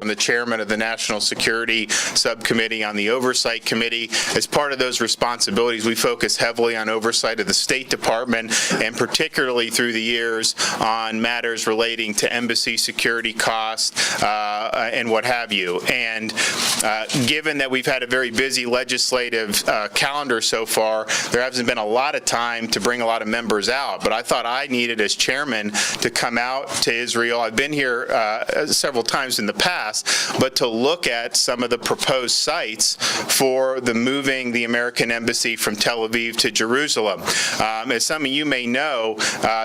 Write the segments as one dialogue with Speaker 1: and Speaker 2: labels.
Speaker 1: I'm the chairman of the National Security Subcommittee on the Oversight Committee. As part of those responsibilities, we focus heavily on oversight of the State Department, and particularly through the years on matters relating to embassy security costs and what have you. And given that we've had a very busy legislative calendar so far, there hasn't been a lot of time to bring a lot of members out. But I thought I needed, as chairman, to come out to Israel. I've been here several times in the past, but to look at some of the proposed sites for moving the American embassy from Tel Aviv to Jerusalem. As some of you may know,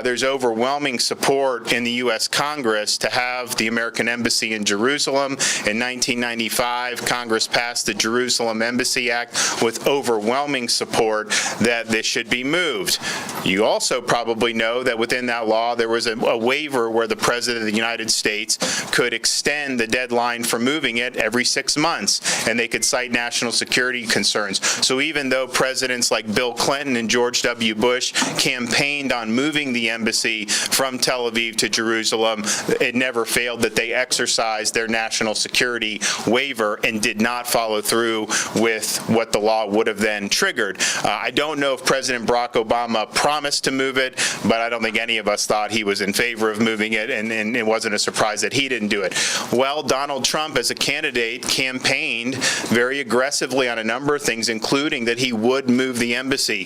Speaker 1: there's overwhelming support in the U.S. Congress to have the American embassy in Jerusalem. In 1995, Congress passed the Jerusalem Embassy Act with overwhelming support that this should be moved. You also probably know that within that law there was a waiver where the President of the United States could extend the deadline for moving it every 6 months, and they could cite national security concerns. So even though presidents like Bill Clinton and George W. Bush campaigned on moving the embassy from Tel Aviv to Jerusalem, it never failed that they exercised their national security waiver and did not follow through with what the law would have then triggered. I don't know if President Barack Obama promised to move it, but I don't think any of us thought he was in favor of moving it, and it wasn't a surprise that he didn't do it. Well, Donald Trump, as a candidate, campaigned very aggressively on a number of things, including that he would move the embassy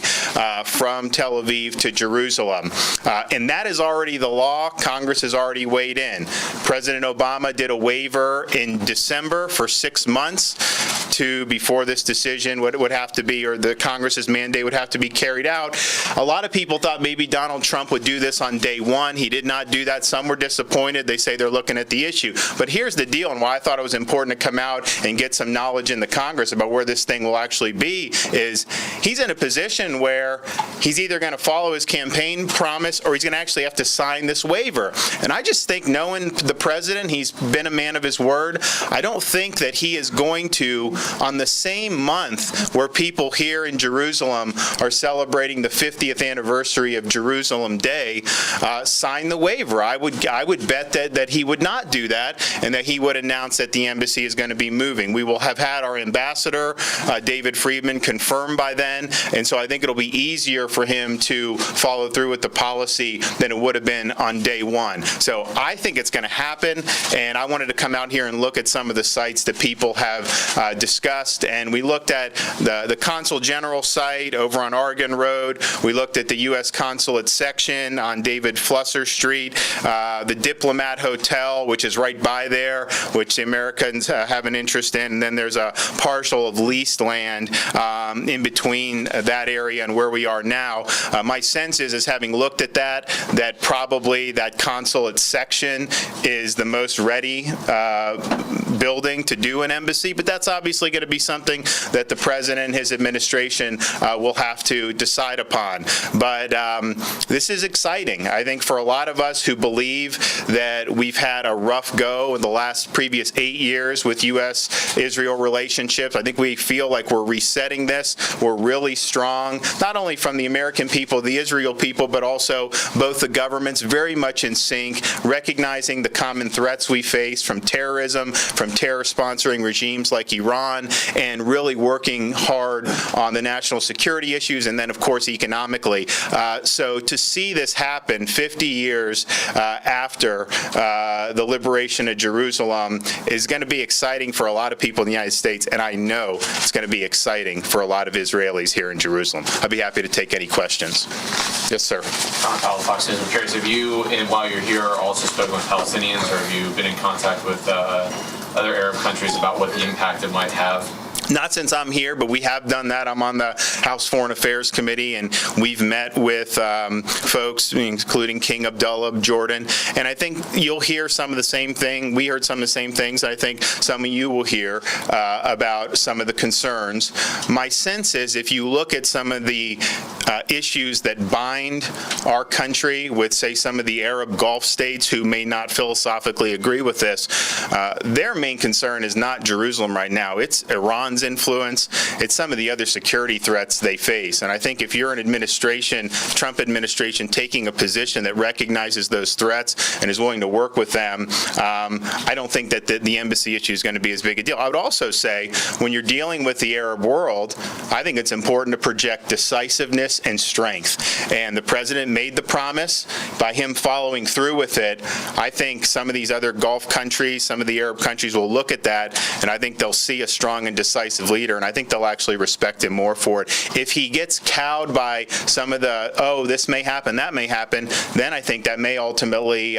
Speaker 1: from Tel Aviv to Jerusalem. And that is already the law. Congress has already weighed in. President Obama did a waiver in December for 6 months before this decision would have to be, or the Congress's mandate would have to be carried out. A lot of people thought maybe Donald Trump would do this on day one. He did not do that. Some were disappointed. They say they're looking at the issue. But here's the deal, and why I thought it was important to come out and get some knowledge in the Congress about where this thing will actually be, is he's in a position where he's either going to follow his campaign promise or he's going to actually have to sign this waiver. And I just think, knowing the president, he's been a man of his word. I don't think that he is going to, on the same month where people here in Jerusalem are celebrating the 50th anniversary of Jerusalem Day, sign the waiver. I would bet that he would not do that, and that he would announce that the embassy is going to be moving. We will have had our ambassador, David Friedman, confirmed by then, and so I think it'll be easier for him to follow through with the policy than it would have been on day one. So I think it's going to happen, and I wanted to come out here and look at some of the sites that people have discussed. And we looked at the Consul General site over on Oregon Road. We looked at the U.S. Consulate section on David Flusser Street, the Diplomat Hotel, which is right by there, which the Americans have an interest in. And then there's a parcel of leased land in between that area and where we are now. My sense is having looked at that probably that consulate section is the most ready building to do an embassy, but that's obviously going to be something that the president and his administration will have to decide upon. But this is exciting. I think for a lot of us who believe that we've had a rough go in the previous 8 years with U.S.-Israel relationships, I think we feel like we're resetting this. We're really strong, not only from the American people, the Israel people, but also both the governments very much in sync, recognizing the common threats we face from terrorism, from terror-sponsoring regimes like Iran, and really working hard on the national security issues, and then, of course, economically. So to see this happen 50 years after the liberation of Jerusalem is going to be exciting for a lot of people in the United States, and I know it's going to be exciting for a lot of Israelis here in Jerusalem. I'd be happy to take any questions. Yes, sir.
Speaker 2: Ron Powell, Fox News. I'm curious, have you, and while you're here, also spoken with Palestinians, or have you been in contact with other Arab countries about what the impact it might have?
Speaker 1: Not since I'm here, but we have done that. I'm on the House Foreign Affairs Committee, and we've met with folks, including King Abdullah of Jordan. And I think you'll hear some of the same thing. We heard some of the same things. I think some of you will hear about some of the concerns. My sense is if you look at some of the issues that bind our country with, say, some of the Arab Gulf states who may not philosophically agree with this, their main concern is not Jerusalem right now. It's Iran's influence. It's some of the other security threats they face. And I think if you're an administration, Trump administration, taking a position that recognizes those threats and is willing to work with them, I don't think that the embassy issue is going to be as big a deal. I would also say, when you're dealing with the Arab world, I think it's important to project decisiveness and strength. And the president made the promise. By him following through with it, I think some of these other Gulf countries, some of the Arab countries will look at that, and I think they'll see a strong and decisive leader, and I think they'll actually respect him more for it. If he gets cowed by some of the, oh, this may happen, that may happen, then I think that may ultimately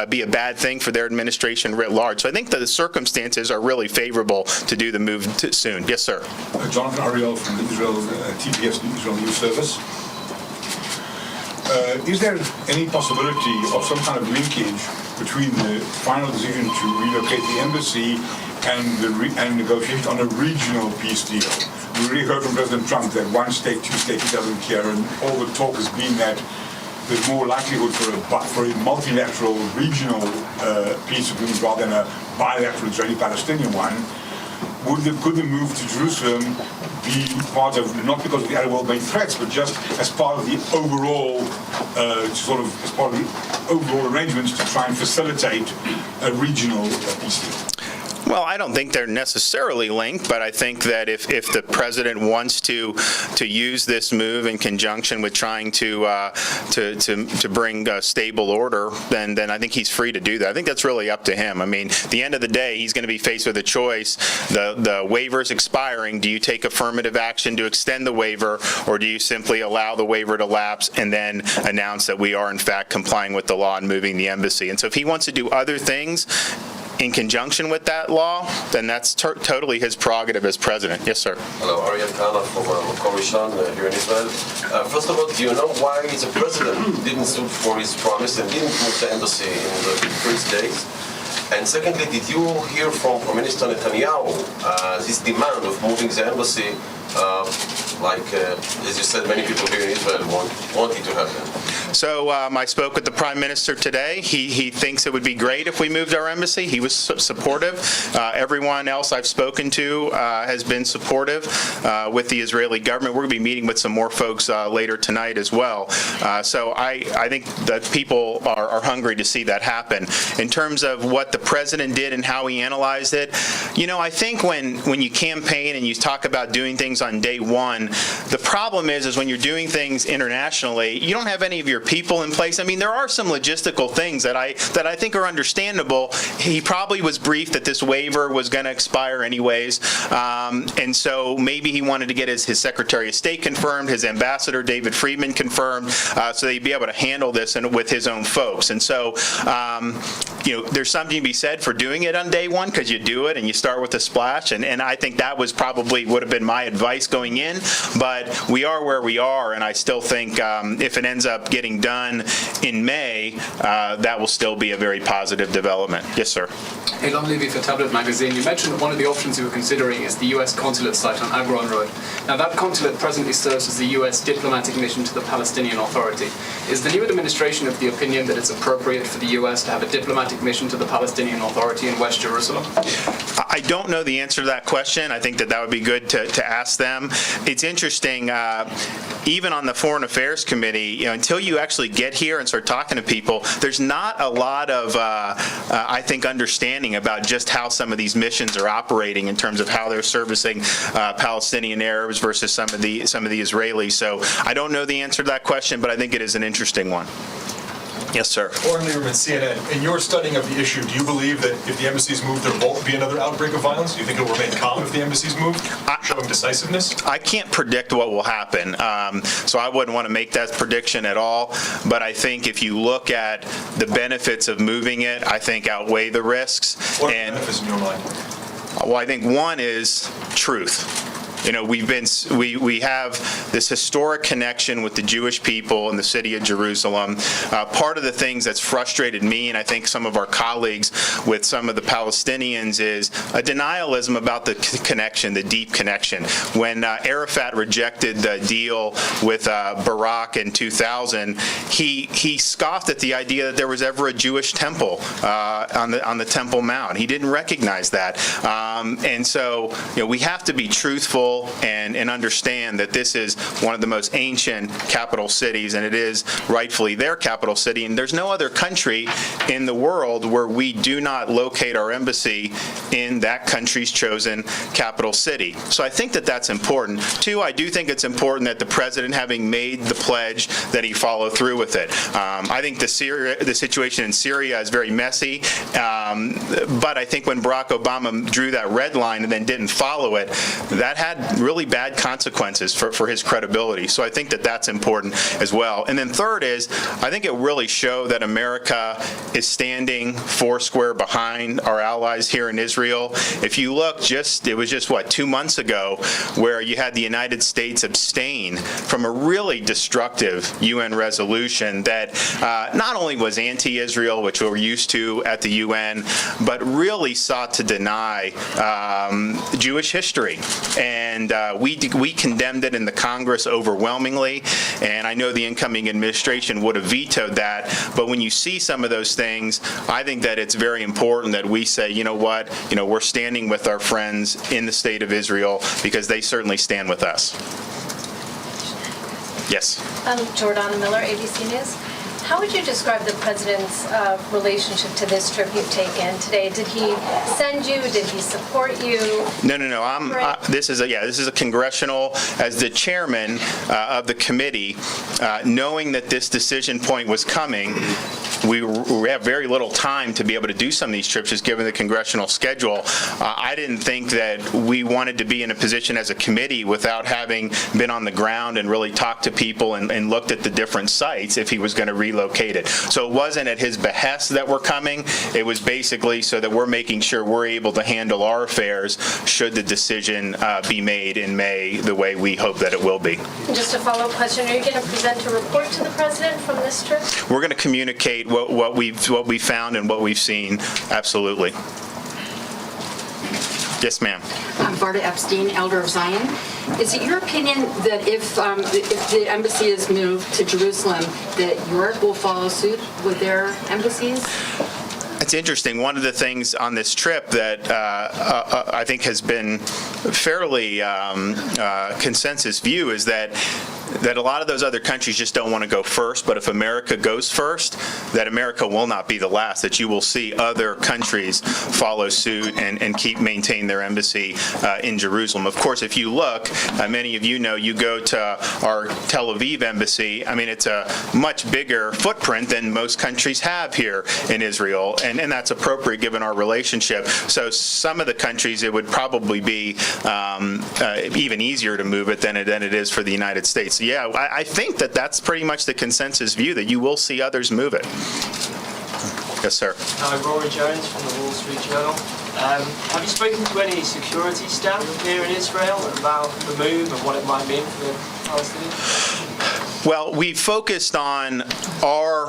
Speaker 1: be a bad thing for their administration writ large. So I think that the circumstances are really favorable to do the move soon. Yes, sir.
Speaker 3: Jonathan Ariel from the Israel TPS, the Israel News Service. Is there any possibility of some kind of linkage between the final decision to relocate the embassy and negotiations on a regional peace deal? We really heard from President Trump that one state, two states, he doesn't care, and all the talk has been that there's more likelihood for a multilateral regional peace agreement rather than a bilateral Israeli-Palestinian one. Could the move to Jerusalem be part of, not because of the Arab world main threats, but just as part of the overall, overall arrangements to try and facilitate a regional peace deal?
Speaker 1: Well, I don't think they're necessarily linked, but I think that if the president wants to use this move in conjunction with trying to bring a stable order, then I think he's free to do that. I think that's really up to him. I mean, at the end of the day, he's going to be faced with a choice. The waiver's expiring. Do you take affirmative action to extend the waiver, or do you simply allow the waiver to lapse and then announce that we are in fact complying with the law and moving the embassy? And so if he wants to do other things in conjunction with that law, then that's totally his prerogative as president. Yes, sir.
Speaker 4: Hello, Ariel Kana from Coalition here in Israel. First of all, do you know why the president didn't stood for his promise and didn't move the embassy in the first days? And secondly, did you hear from Prime Minister Netanyahu this demand of moving the embassy, as you said, many people here in Israel want it to happen?
Speaker 1: So I spoke with the Prime Minister today. He thinks it would be great if we moved our embassy. He was supportive. Everyone else I've spoken to has been supportive with the Israeli government. We're going to be meeting with some more folks later tonight as well. So I think that people are hungry to see that happen. In terms of what the president did and how he analyzed it, I think when you campaign and you talk about doing things on day one, the problem is when you're doing things internationally, you don't have any of your people in place. I mean, there are some logistical things that I think are understandable. He probably was briefed that this waiver was going to expire anyways, and so maybe he wanted to get his Secretary of State confirmed, his Ambassador David Friedman confirmed, so they'd be able to handle this with his own folks. And so, there's something to be said for doing it on day one, because you do it and you start with a splash, and I think that would have been my advice going in. But we are where we are, and I still think if it ends up getting done in May, that will still be a very positive development. Yes, sir.
Speaker 5: Elon Levy for Tablet Magazine. You mentioned that one of the options you were considering is the U.S. consulate site on Agron Road. Now, that consulate presently serves as the U.S. diplomatic mission to the Palestinian Authority. Is the new administration of the opinion that it's appropriate for the U.S. to have a diplomatic mission to the Palestinian Authority in West Jerusalem?
Speaker 1: I don't know the answer to that question. I think that would be good to ask them. It's interesting, even on the Foreign Affairs Committee, until you actually get here and start talking to people, there's not a lot of, I think, understanding about just how some of these missions are operating in terms of how they're servicing Palestinian Arabs versus some of the Israelis. So I don't know the answer to that question, but I think it is an interesting one. Yes, sir.
Speaker 6: Oren Lieberman, CNN. In your studying of the issue, do you believe that if the embassies move, there won't be another outbreak of violence? Do you think it will remain calm if the embassies move, showing decisiveness?
Speaker 1: I can't predict what will happen, so I wouldn't want to make that prediction at all. But I think if you look at the benefits of moving it, I think outweigh the risks.
Speaker 6: What are the benefits in your mind?
Speaker 1: Well, I think one is truth. we have this historic connection with the Jewish people in the city of Jerusalem. Part of the things that's frustrated me, and I think some of our colleagues with some of the Palestinians, is a denialism about the connection, the deep connection. When Arafat rejected the deal with Barak in 2000, he scoffed at the idea that there was ever a Jewish temple on the Temple Mount. He didn't recognize that. And so, we have to be truthful and understand that this is one of the most ancient capital cities, and it is rightfully their capital city. And there's no other country in the world where we do not locate our embassy in that country's chosen capital city. So I think that that's important. Two, I do think it's important that the president, having made the pledge, that he follow through with it. I think the situation in Syria is very messy, but I think when Barack Obama drew that red line and then didn't follow it, that had really bad consequences for his credibility. So I think that that's important as well. And then third is, I think it really showed that America is standing foursquare behind our allies here in Israel. If you look, it was just 2 months ago, where you had the United States abstain from a really destructive UN resolution that not only was anti-Israel, which we're used to at the UN, but really sought to deny Jewish history. And we condemned it in the Congress overwhelmingly, and I know the incoming administration would have vetoed that. But when you see some of those things, I think that it's very important that we say, you know what, we're standing with our friends in the state of Israel, because they certainly stand with us. Yes.
Speaker 7: Jordana Miller, ABC News. How would you describe the president's relationship to this trip you've taken today? Did he send you? Did he support you?
Speaker 1: No. This is a congressional, as the chairman of the committee, knowing that this decision point was coming. We have very little time to be able to do some of these trips, just given the congressional schedule. I didn't think that we wanted to be in a position as a committee without having been on the ground and really talked to people and looked at the different sites if he was going to relocate it. So it wasn't at his behest that we're coming. It was basically so that we're making sure we're able to handle our affairs should the decision be made in May the way we hope that it will be.
Speaker 7: Just a follow-up question. Are you going to present a report to the president from this trip?
Speaker 1: We're going to communicate what we found and what we've seen. Absolutely. Yes, ma'am.
Speaker 8: I'm Varda Epstein, Elder of Zion. Is it your opinion that if the embassy is moved to Jerusalem, that Europe will follow suit with their embassies?
Speaker 1: It's interesting. One of the things on this trip that I think has been fairly consensus view is that a lot of those other countries just don't want to go first, but if America goes first, that America will not be the last, that you will see other countries follow suit and maintain their embassy in Jerusalem. Of course, if you look, many of you know, you go to our Tel Aviv embassy, it's a much bigger footprint than most countries have here in Israel, and that's appropriate given our relationship. So some of the countries, it would probably be even easier to move it than it is for the United States. Yeah, I think that that's pretty much the consensus view, that you will see others move it. Yes, sir.
Speaker 9: Hi, Rory Jones from the Wall Street Journal. Have you spoken to any security staff here in Israel about the move and what it might mean for the Palestinians?
Speaker 1: Well, we focused on our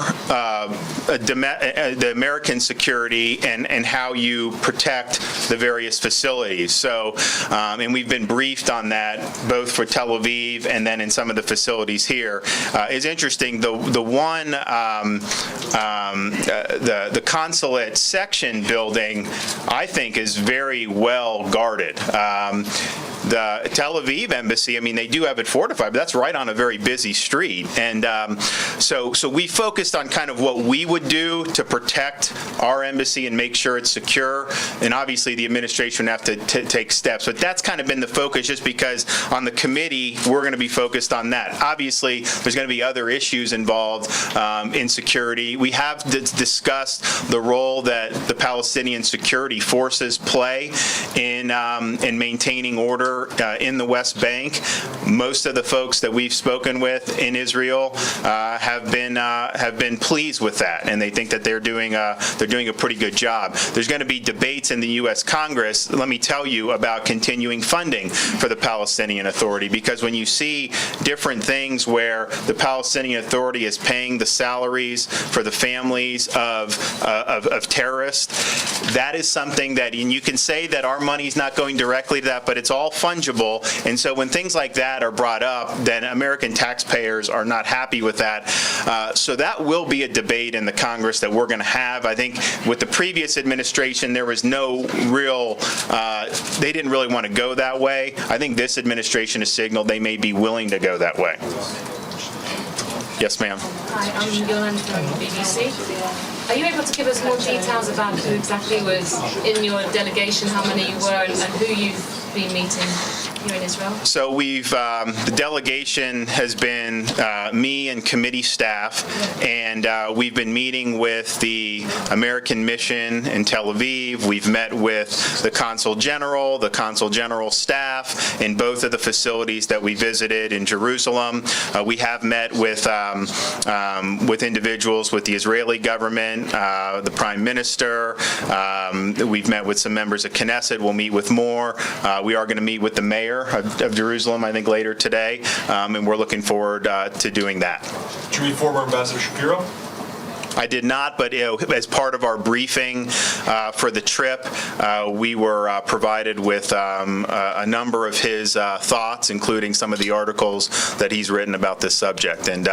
Speaker 1: the American security and how you protect the various facilities. So, and we've been briefed on that both for Tel Aviv and then in some of the facilities here. It's interesting. The consulate section building, I think, is very well guarded. The Tel Aviv embassy, they do have it fortified, but that's right on a very busy street. And so we focused on kind of what we would do to protect our embassy and make sure it's secure. And obviously the administration would have to take steps. But that's kind of been the focus, just because on the committee, we're going to be focused on that. Obviously, there's going to be other issues involved in security. We have discussed the role that the Palestinian security forces play in maintaining order here in the West Bank. Most of the folks that we've spoken with in Israel have been pleased with that, and they think that they're doing a pretty good job. There's going to be debates in the U.S. Congress, let me tell you, about continuing funding for the Palestinian Authority, because when you see different things where the Palestinian Authority is paying the salaries for the families of terrorists, that is something that, and you can say that our money's not going directly to that, but it's all fungible. And so when things like that are brought up, then American taxpayers are not happy with that. So that will be a debate in the Congress that we're going to have. I think with the previous administration, there was no real, they didn't really want to go that way. I think this administration has signaled they may be willing to go that way. Yes, ma'am.
Speaker 10: Hi, I'm Yolanda from BBC. Are you able to give us more details about who exactly was in your delegation, how many you were, and who you've been meeting here in Israel?
Speaker 1: So we've, the delegation has been me and committee staff, and we've been meeting with the American mission in Tel Aviv. We've met with the Consul General staff in both of the facilities that we visited in Jerusalem. We have met with individuals with the Israeli government, the Prime Minister. We've met with some members of Knesset. We'll meet with more. We are going to meet with the mayor of Jerusalem, I think, later today, and we're looking forward to doing that.
Speaker 6: Did you meet former Ambassador Shapiro?
Speaker 1: I did not, but as part of our briefing for the trip, we were provided with a number of his thoughts, including some of the articles that he's written about this subject. And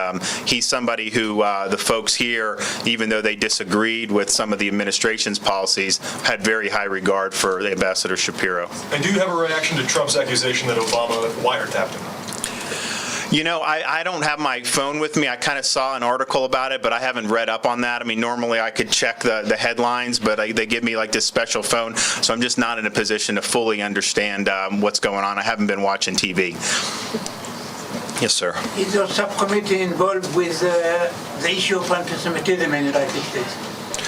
Speaker 1: he's somebody who the folks here, even though they disagreed with some of the administration's policies, had very high regard for Ambassador Shapiro.
Speaker 6: And do you have a reaction to Trump's accusation that Obama wiretapped him?
Speaker 1: You know, I don't have my phone with me. I kind of saw an article about it, but I haven't read up on that. I mean, normally I could check the headlines, but they give me like this special phone, so I'm just not in a position to fully understand what's going on. I haven't been watching TV. Yes, sir.
Speaker 11: Is your subcommittee involved with the issue of anti-Semitism in the United States?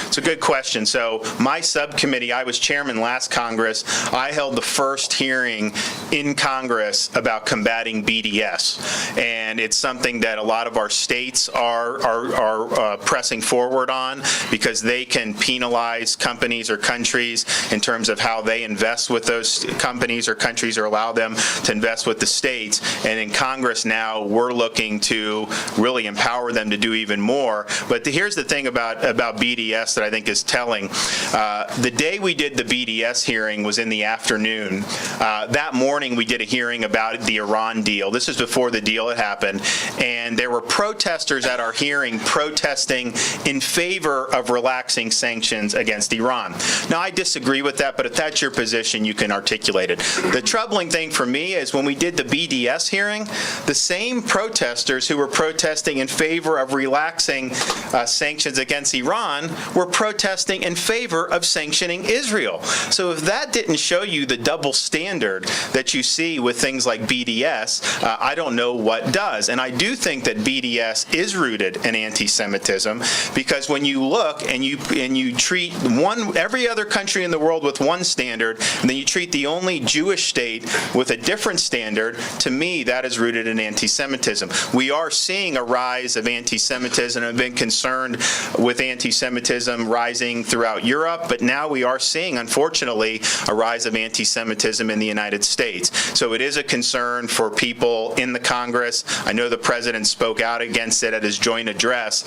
Speaker 1: It's a good question. So my subcommittee, I was chairman last Congress. I held the first hearing in Congress about combating BDS, and it's something that a lot of our states are pressing forward on, because they can penalize companies or countries in terms of how they invest with those companies or countries, or allow them to invest with the states. And in Congress now, we're looking to really empower them to do even more. But here's the thing about BDS that I think is telling. The day we did the BDS hearing was in the afternoon. That morning we did a hearing about the Iran deal. This is before the deal had happened. And there were protesters at our hearing protesting in favor of relaxing sanctions against Iran. Now, I disagree with that, but if that's your position, you can articulate it. The troubling thing for me is when we did the BDS hearing, the same protesters who were protesting in favor of relaxing sanctions against Iran were protesting in favor of sanctioning Israel. So if that didn't show you the double standard that you see with things like BDS, I don't know what does. And I do think that BDS is rooted in anti-Semitism, because when you look and you treat every other country in the world with one standard, and then you treat the only Jewish state with a different standard, to me that is rooted in anti-Semitism. We are seeing a rise of anti-Semitism. I've been concerned with anti-Semitism rising throughout Europe, but now we are seeing, unfortunately, a rise of anti-Semitism in the United States. So it is a concern for people in the Congress. I know the president spoke out against it at his joint address.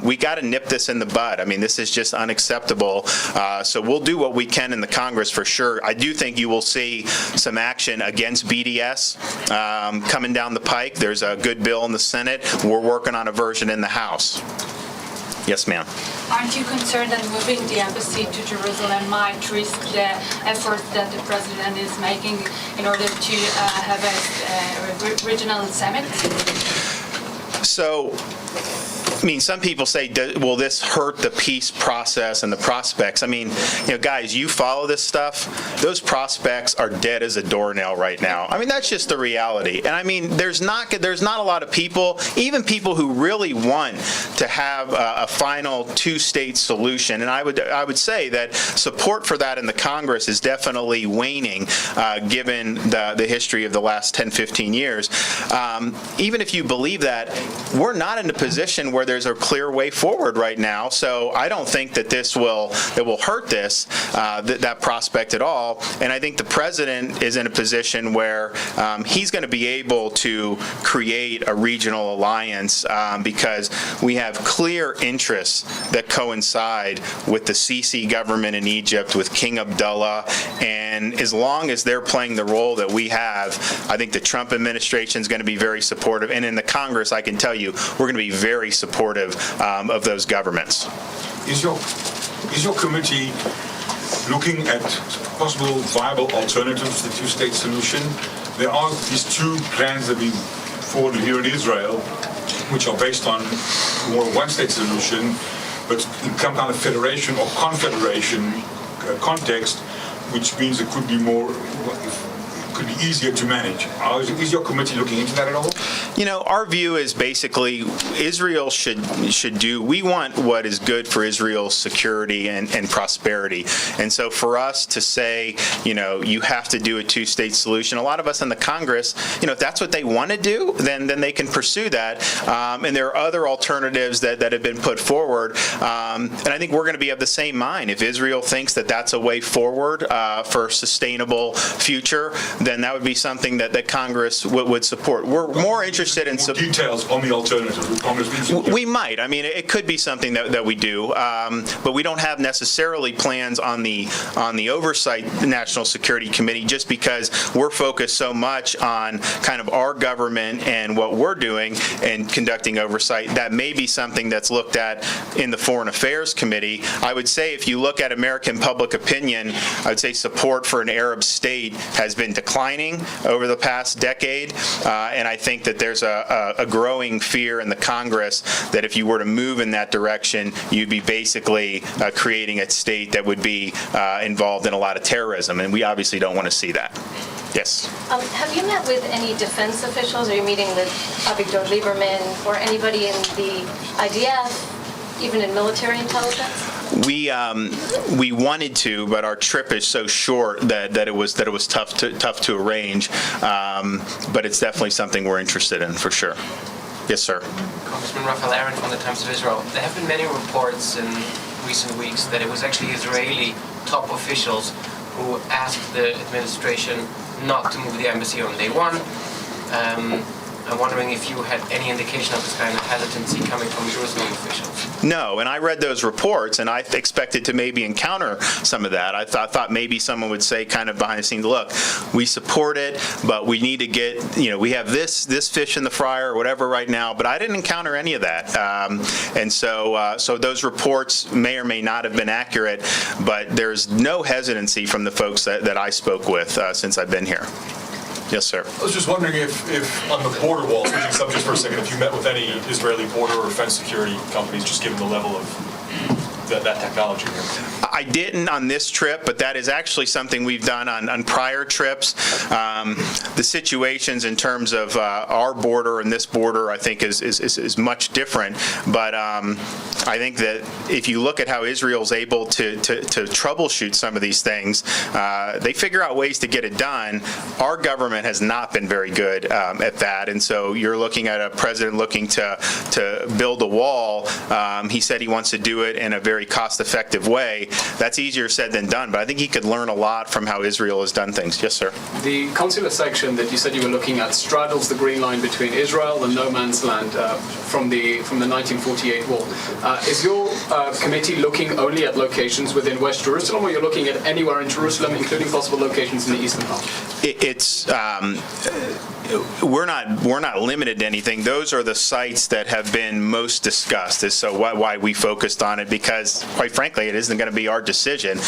Speaker 1: We got to nip this in the bud. I mean, this is just unacceptable. So we'll do what we can in the Congress for sure. I do think you will see some action against BDS coming down the pike. There's a good bill in the Senate. We're working on a version in the House. Yes, ma'am.
Speaker 10: Aren't you concerned that moving the embassy to Jerusalem might risk the efforts that the president is making in order to have a regional summit?
Speaker 1: So I mean, some people say, will this hurt the peace process and the prospects? I mean, guys, you follow this stuff. Those prospects are dead as a doornail right now. I mean, that's just the reality. And I mean, there's not a lot of people, even people who really want to have a final two-state solution. And I would say that support for that in the Congress is definitely waning, given the history of the last 10, 15 years. Even if you believe that, we're not in a position where there's a clear way forward right now. So I don't think that will hurt this, that prospect at all. And I think the president is in a position where he's going to be able to create a regional alliance because we have clear interests that coincide with the Sisi government in Egypt, with King Abdullah. And as long as they're playing the role that we have, I think the Trump administration is going to be very supportive. And in the Congress, I can tell you, we're going to be very supportive of those governments.
Speaker 3: Is your committee looking at possible viable alternatives to the two-state solution? There are these two plans that have been forwarded here in Israel, which are based on more one-state solution, but in some kind of federation or confederation context, which means it could be easier to manage. Is your committee looking into that at all?
Speaker 1: Our view is basically Israel should do, we want what is good for Israel's security and prosperity. And so for us to say, you have to do a two-state solution, a lot of us in the Congress, if that's what they want to do, then they can pursue that. And there are other alternatives that have been put forward. And I think we're going to be of the same mind. If Israel thinks that that's a way forward for a sustainable future, then that would be something that Congress would support. We're more interested in
Speaker 3: more details on the alternative.
Speaker 1: We might. I mean, it could be something that we do, but we don't have necessarily plans on the Oversight National Security Committee, just because we're focused so much on kind of our government and what we're doing and conducting oversight. That may be something that's looked at in the Foreign Affairs Committee. I would say if you look at American public opinion, I would say support for an Arab state has been declining over the past decade, and I think that there's a growing fear in the Congress that if you were to move in that direction, you'd be basically creating a state that would be involved in a lot of terrorism, and we obviously don't want to see that. Yes.
Speaker 7: Have you met with any defense officials? Are you meeting with Avigdor Lieberman or anybody in the IDF, even in military intelligence?
Speaker 1: We wanted to, but our trip is so short that it was tough to arrange. But it's definitely something we're interested in for sure. Yes, sir.
Speaker 12: Congressman Raphael Aron from the Times of Israel. There have been many reports in recent weeks that it was actually Israeli top officials who asked the administration not to move the embassy on day one. I'm wondering if you had any indication of this kind of hesitancy coming from Jerusalem officials.
Speaker 1: No, and I read those reports, and I expected to maybe encounter some of that. I thought maybe someone would say kind of behind the scenes, look, we support it, but we need to get, we have this fish in the fryer or whatever right now, but I didn't encounter any of that. And so those reports may or may not have been accurate, but there's no hesitancy from the folks that I spoke with since I've been here. Yes, sir.
Speaker 6: I was just wondering if on the border wall, switching subjects for a second, if you met with any Israeli border or fence security companies, just given the level of that technology here.
Speaker 1: I didn't on this trip, but that is actually something we've done on prior trips. The situations in terms of our border and this border, I think, is much different. But I think that if you look at how Israel's able to troubleshoot some of these things, they figure out ways to get it done. Our government has not been very good at that, and so you're looking at a president looking to build a wall. He said he wants to do it in a very cost-effective way. That's easier said than done, but I think he could learn a lot from how Israel has done things. Yes, sir.
Speaker 5: The consular section that you said you were looking at straddles the green line between Israel and no man's land from the 1948 wall. Is your committee looking only at locations within West Jerusalem, or you're looking at anywhere in Jerusalem, including possible locations in the eastern half?
Speaker 1: we're not limited to anything. Those are the sites that have been most discussed. Is so why we focused on it, because quite frankly, it isn't going to be our decision.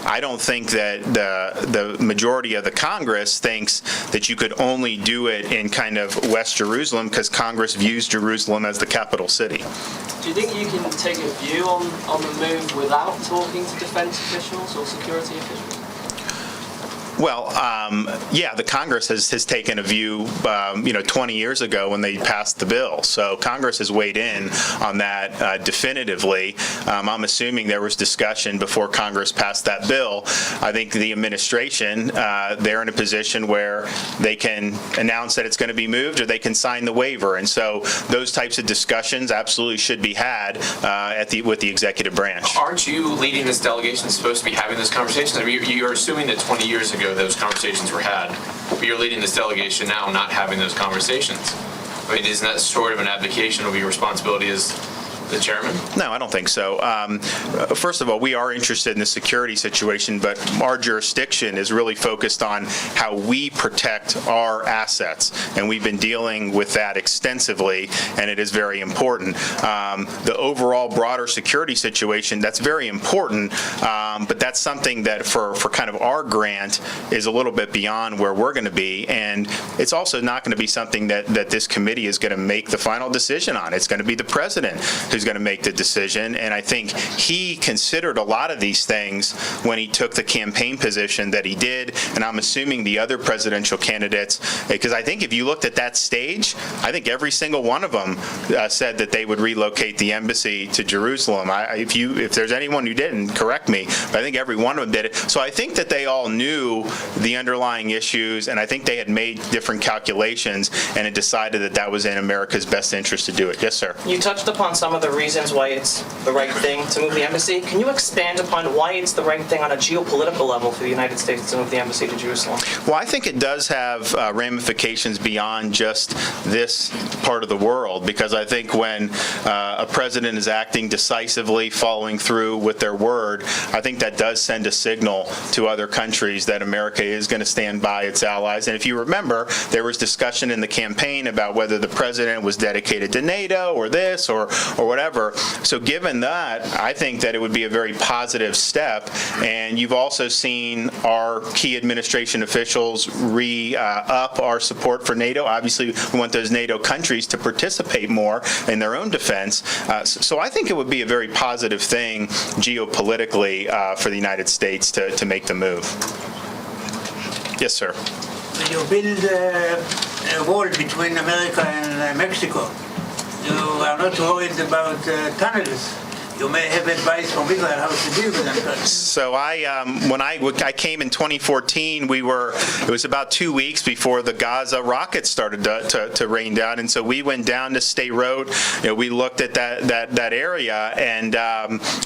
Speaker 1: I don't think that the majority of the Congress thinks that you could only do it in kind of West Jerusalem, because Congress views Jerusalem as the capital city.
Speaker 9: Do you think you can take a view on the move without talking to defense officials or security officials?
Speaker 1: Well, yeah, the Congress has taken a view, 20 years ago when they passed the bill. So Congress has weighed in on that definitively. I'm assuming there was discussion before Congress passed that bill. I think the administration, they're in a position where they can announce that it's going to be moved, or they can sign the waiver. And so those types of discussions absolutely should be had with the executive branch.
Speaker 2: Aren't you leading this delegation supposed to be having those conversations? I mean, you're assuming that 20 years ago those conversations were had, but you're leading this delegation now not having those conversations. I mean, isn't that sort of an abdication of your responsibility as the chairman?
Speaker 1: No, I don't think so. First of all, we are interested in the security situation, but our jurisdiction is really focused on how we protect our assets, and we've been dealing with that extensively, and it is very important. The overall broader security situation, that's very important, but that's something that for kind of our grant is a little bit beyond where we're going to be, and it's also not going to be something that this committee is going to make the final decision on. It's going to be the president who's going to make the decision, and I think he considered a lot of these things when he took the campaign position that he did, and I'm assuming the other presidential candidates, because I think if you looked at that stage, I think every single one of them said that they would relocate the embassy to Jerusalem. If there's anyone who didn't, correct me, but I think every one of them did it. So I think that they all knew the underlying issues, and I think they had made different calculations and had decided that that was in America's best interest to do it. Yes, sir.
Speaker 13: You touched upon some of the reasons why it's the right thing to move the embassy. Can you expand upon why it's the right thing on a geopolitical level for the United States to move the embassy to Jerusalem?
Speaker 1: Well, I think it does have ramifications beyond just this part of the world, because I think when a president is acting decisively, following through with their word, I think that does send a signal to other countries that America is going to stand by its allies. And if you remember, there was discussion in the campaign about whether the president was dedicated to NATO or this or whatever. So given that, I think that it would be a very positive step. And you've also seen our key administration officials re-up our support for NATO. Obviously, we want those NATO countries to participate more in their own defense. So I think it would be a very positive thing geopolitically for the United States to make the move. Yes, sir.
Speaker 11: When you build a wall between America and Mexico, you are not worried about tunnels. You may have advice from Israel how to deal with them.
Speaker 1: So when I came in 2014, it was about 2 weeks before the Gaza rockets started to rain down, and so we went down to State Road. We looked at that area, and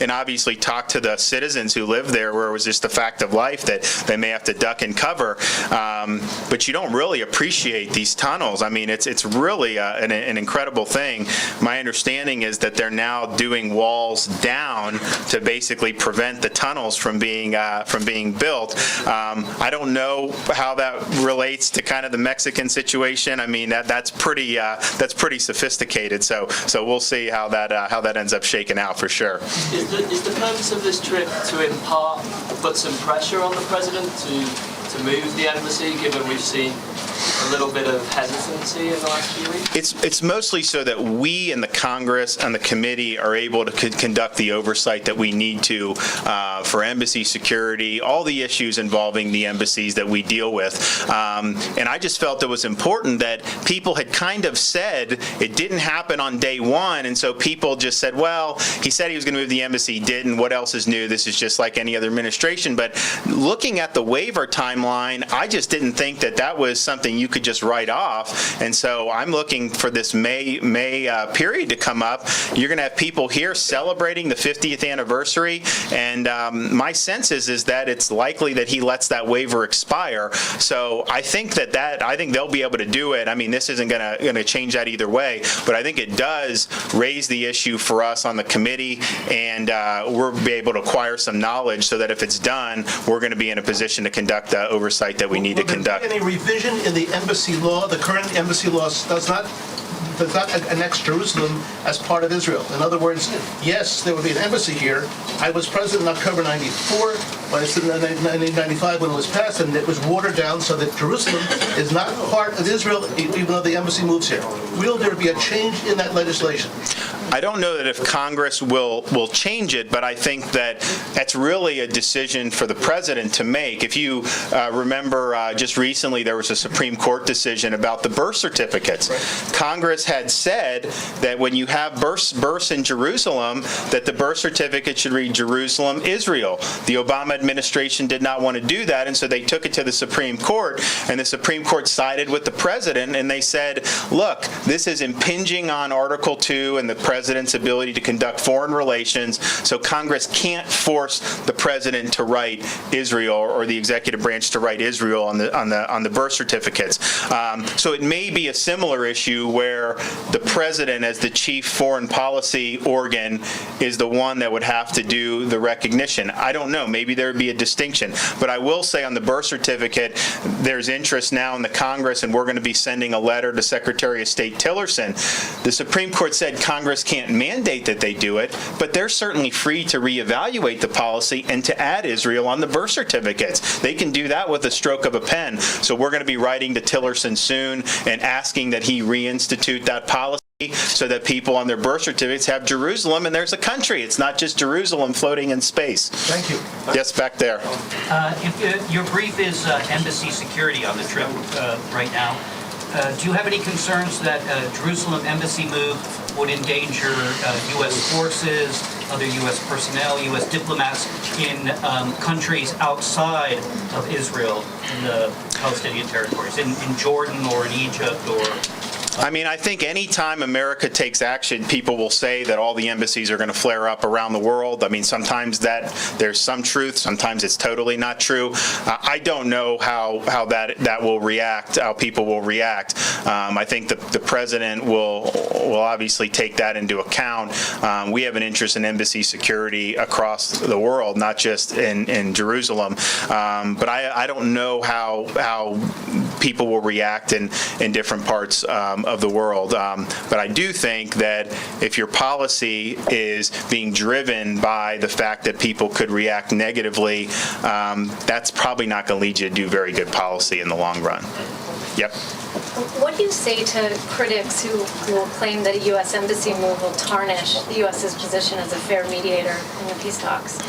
Speaker 1: obviously talked to the citizens who live there, where it was just a fact of life that they may have to duck and cover. But you don't really appreciate these tunnels. I mean, it's really an incredible thing. My understanding is that they're now doing walls down to basically prevent the tunnels from being built. I don't know how that relates to kind of the Mexican situation. I mean, that's pretty sophisticated. So we'll see how that ends up shaking out for sure.
Speaker 9: Is the purpose of this trip to in part put some pressure on the president to move the embassy, given we've seen a little bit of hesitancy in the last few weeks?
Speaker 1: It's mostly so that we and the Congress and the committee are able to conduct the oversight that we need to for embassy security, all the issues involving the embassies that we deal with. And I just felt it was important that people had kind of said it didn't happen on day one, and so people just said, well, he said he was going to move the embassy, didn't. What else is new? This is just like any other administration. But looking at the waiver timeline, I just didn't think that was something you could could just write off. And so I'm looking for this May period to come up. You're going to have people here celebrating the 50th anniversary, and my sense is that it's likely that he lets that waiver expire. So I think I think they'll be able to do it. I mean, this isn't going to change that either way, but I think it does raise the issue for us on the committee, and we'll be able to acquire some knowledge so that if it's done, we're going to be in a position to conduct the oversight that we need to conduct.
Speaker 14: Will there be any revision in the embassy law? The current embassy law does not annex Jerusalem as part of Israel. In other words, yes, there would be an embassy here. I was president in October 94, when it's in 1995 when it was passed, and it was watered down so that Jerusalem is not part of Israel, even though the embassy moves here. Will there be a change in that legislation?
Speaker 1: I don't know that if Congress will change it, but I think that that's really a decision for the president to make. If you remember, just recently there was a Supreme Court decision about the birth certificates. Right. Congress had said that when you have births in Jerusalem, that the birth certificate should read Jerusalem, Israel. The Obama administration did not want to do that, and so they took it to the Supreme Court, and the Supreme Court sided with the president, and they said, look, this is impinging on Article 2 and the president's ability to conduct foreign relations, so Congress can't force the president to write Israel or the executive branch to write Israel on the birth certificates. So it may be a similar issue where the president, as the chief foreign policy organ, is the one that would have to do the recognition. I don't know. Maybe there would be a distinction. But I will say on the birth certificate, there's interest now in the Congress, and we're going to be sending a letter to Secretary of State Tillerson. The Supreme Court said Congress can't mandate that they do it, but they're certainly free to reevaluate the policy and to add Israel on the birth certificates. They can do that with a stroke of a pen. So we're going to be writing to Tillerson soon and asking that he reinstitute that policy so that people on their birth certificates have Jerusalem, and there's a country. It's not just Jerusalem floating in space.
Speaker 14: Thank you.
Speaker 1: Yes, back there.
Speaker 15: Your brief is embassy security on the trip right now. Do you have any concerns that Jerusalem embassy move would endanger U.S. forces, other U.S. personnel, U.S. diplomats in countries outside of Israel in the Palestinian territories, in Jordan or in Egypt or...
Speaker 1: I mean, I think any time America takes action, people will say that all the embassies are going to flare up around the world. I mean, sometimes there's some truth, sometimes it's totally not true. I don't know how that will react, how people will react. I think the president will obviously take that into account. We have an interest in embassy security across the world, not just in Jerusalem. But I don't know how people will react in different parts of the world. But I do think that if your policy is being driven by the fact that people could react negatively, that's probably not going to lead you to do very good policy in the long run. Yep.
Speaker 7: What do you say to critics who will claim that a U.S. embassy move will tarnish the U.S.'s position as a fair mediator in the peace talks?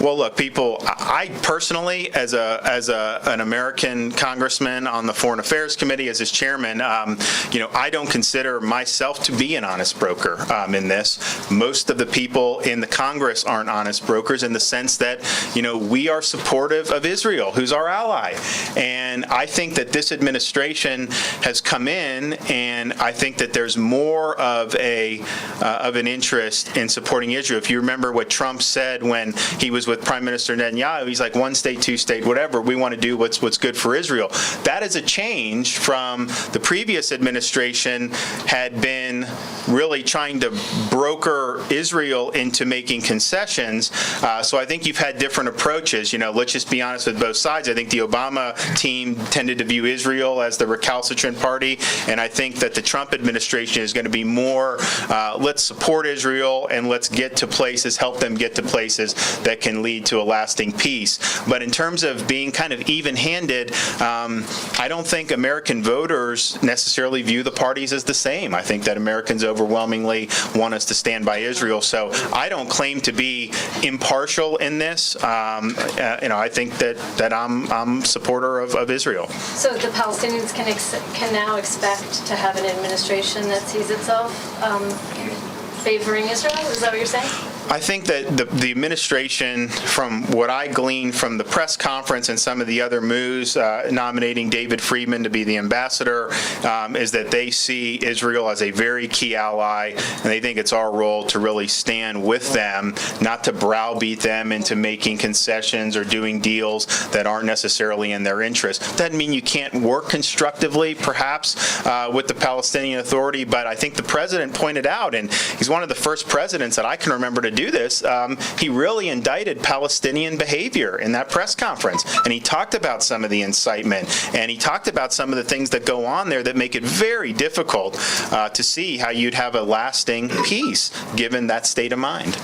Speaker 1: Well, look, I personally, as an American congressman on the Foreign Affairs Committee, as its chairman, I don't consider myself to be an honest broker in this. Most of the people in the Congress aren't honest brokers in the sense that, we are supportive of Israel, who's our ally. And I think that this administration has come in, and I think that there's more of an interest in supporting Israel. If you remember what Trump said when he was with Prime Minister Netanyahu, he's like, one state, two state, whatever. We want to do what's good for Israel. That is a change from the previous administration had been really trying to broker Israel into making concessions. So I think you've had different approaches. Let's just be honest with both sides. I think the Obama team tended to view Israel as the recalcitrant party, and I think that the Trump administration is going to be more, let's support Israel and let's get to places, help them get to places that can lead to a lasting peace. But in terms of being kind of even-handed, I don't think American voters necessarily view the parties as the same. I think that Americans overwhelmingly want us to stand by Israel. So I don't claim to be impartial in this. I think that I'm a supporter of Israel.
Speaker 7: So the Palestinians can now expect to have an administration that sees itself favoring Israel? Is that what you're saying?
Speaker 1: I think that the administration, from what I gleaned from the press conference and some of the other moves nominating David Friedman to be the ambassador, is that they see Israel as a very key ally, and they think it's our role to really stand with them, not to browbeat them into making concessions or doing deals that aren't necessarily in their interest. Doesn't mean you can't work constructively, perhaps, with the Palestinian Authority, but I think the president pointed out, and he's one of the first presidents that I can remember to do this, he really indicted Palestinian behavior in that press conference. And he talked about some of the incitement, and he talked about some of the things that go on there that make it very difficult to see how you'd have a lasting peace given that state of mind.